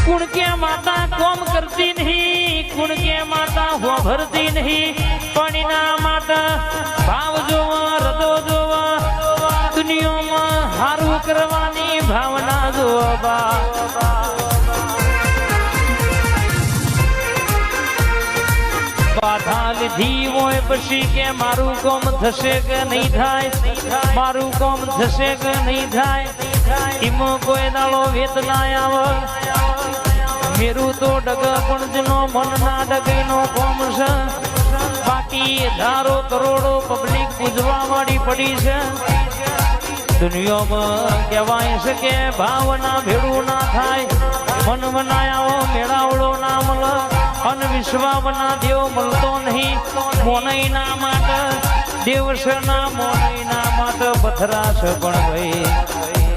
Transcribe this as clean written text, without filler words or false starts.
कुण के माता कोम करती नहीं, कुण के माता हो भरती नहीं, पानीना माता भाव जोवा हृदय जोवा, दुनिया में हारू करवानी भावना जोवा। बाधा લીધી હોય પછી કે મારું કોમ થશે કે નહીં થાય, મારું કોમ થશે કે નહીં થાય, એમાં કોઈ દાડો વેત ના આવે। મેરું તો ડગ પણ મન ના ડગીનો કોમ છે, બાકી હજારો કરોડો પબ્લિક પૂજવા વાળી પડી છે। દુનિયામાં કહેવાય છે કે ભાવના ભેળું ના થાય, મન મનાયાઓ મેળાવડો ના મળે, અને વિશ્વાના દેવ મળતો નહીં। મોનઈના માટે દેવસના મોનઈના માટે પથરા છે પણ ભાઈ